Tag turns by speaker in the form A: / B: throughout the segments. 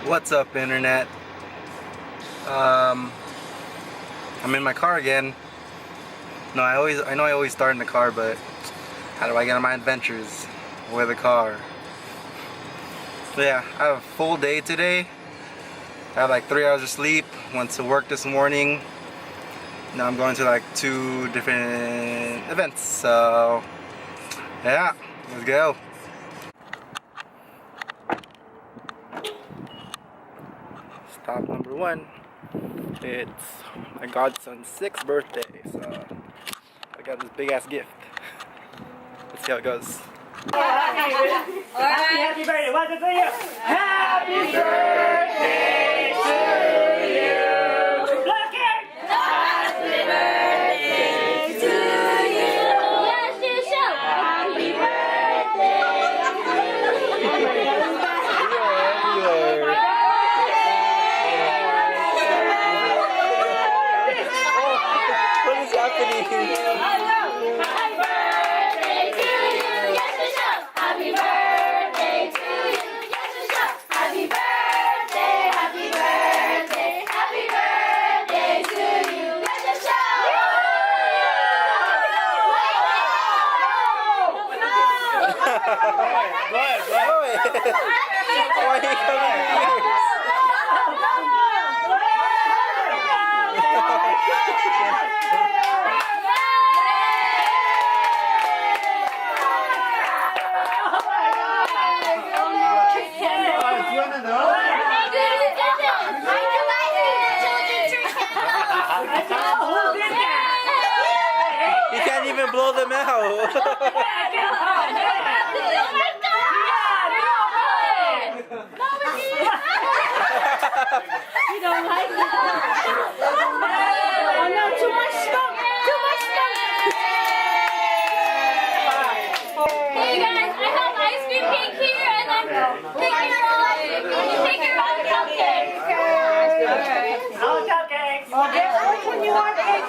A: What's up, internet? I'm in my car again. No, I know I always start in the car, but how do I get on my adventures with a car? So yeah, I have a full day today. I have like 3 hours of sleep. Went to work this morning. Now I'm going to like 2 different events. So yeah, let's go. Stop number 1. It's my godson's 6th birthday, so I got this big ass gift. Let's see how it goes.
B: Happy birthday! 1, 2, 3, Happy birthday to you! Look it! Happy birthday to you! Yes, you show! Happy birthday!
A: What is happening? Why are you coming here? He can't even blow them out.
C: You don't like it? Oh no, too much smoke! Too much smoke! Hey guys, I have ice cream cake here and then take your own ice cream cake and take your own cupcake.
B: All cupcakes!
C: Which one you want, cake?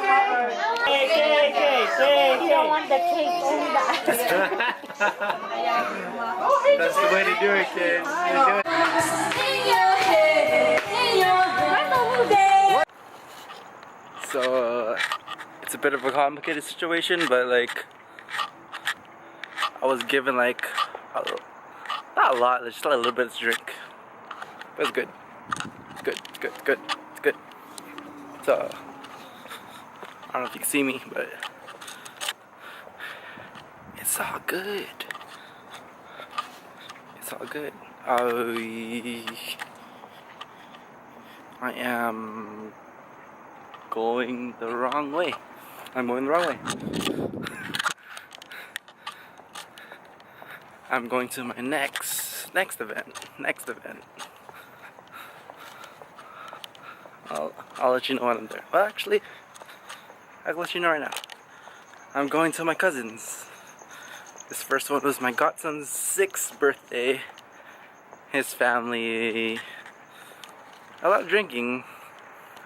C: You don't want the cake, only the ice cream.
A: That's the way to do it, kids. So, it's a bit of a complicated situation, but like, I was given like, not a lot, just a little bit to drink. But it's good. It's good, it's good, it's good, it's good. So, I don't know if you can see me, but it's all good. It's all good. I am going the wrong way. I'm going the wrong way. I'm going to my next event. I'll let you know when I'm there. Well, actually, I'll let you know right now. I'm going to my cousin's. This first one was my godson's 6th birthday. His family, a lot of drinking.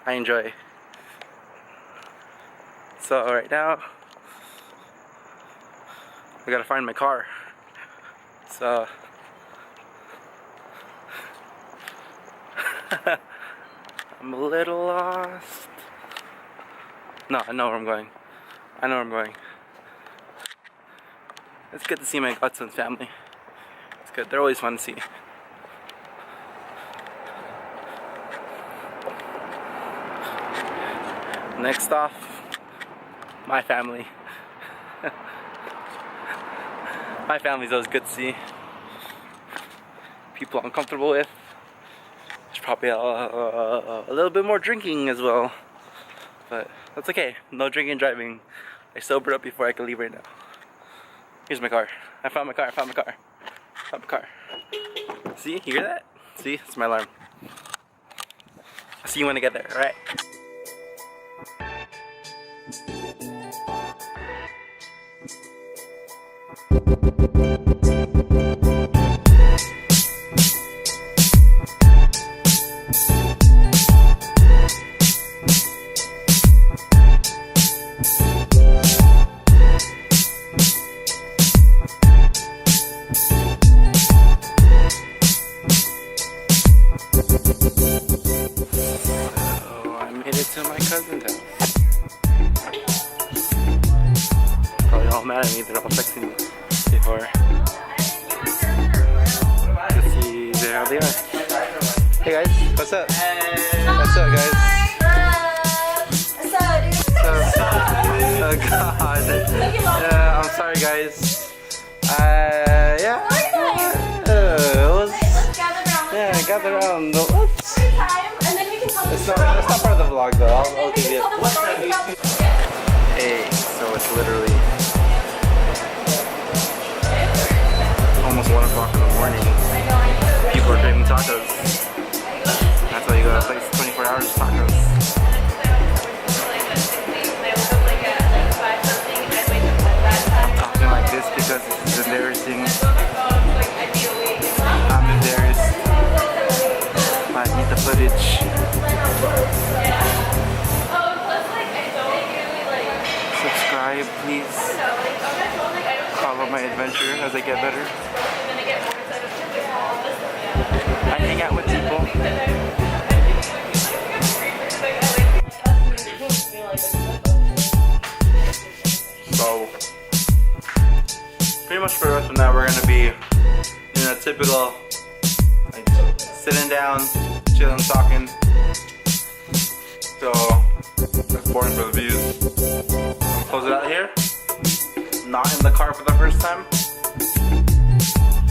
A: I enjoy. So right now, I gotta find my car. So I'm a little lost. No, I know where I'm going. It's good to see my godson's family. It's good. They're always fun to see. Next off, my family. My family's always good to see. People I'm comfortable with. There's probably a little bit more drinking as well. But that's okay. No drinking and driving. I sobered up before I could leave right now. Here's my car. I found my car. See? You hear that? See? It's my alarm. I'll see you when I get there, alright?
D: You
A: cousin's house. Probably all mad at me. They're all texting me before. To see how they are. Hey guys, what's up? What's up, guys? Oh God. I'm sorry, guys. Yeah. Yeah, gather around. It's not part of the vlog though. I'll give you. Hey, so it's literally almost 1 o'clock in the morning. People are craving tacos. That's why you go to a place 24 hours of tacos. I'm talking like this because this is embarrassing. I'm embarrassed. I need the footage. Subscribe, please. Follow my adventure as I get better. I hang out with people. So, pretty much for the rest of now, we're gonna be in a typical, like, sitting down, chilling, talking. So, that's boring for the views. Close it out here. Not in the car for the first time.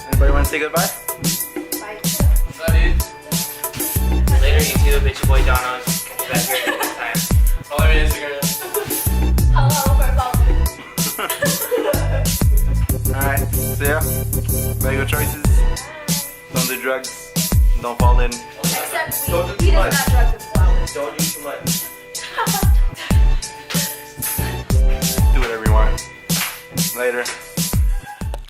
A: Anybody want to say goodbye?
B: Later, YouTube, it's your boy Donos. Back here next time. Follow me on Instagram.
A: Alright, so yeah. Make good choices. Don't do drugs. Don't fall in.
C: Except
B: Don't do
C: he
B: too
C: does
B: much.
C: not drug the flowers.
B: Don't use too much.
A: Do whatever you want. Later.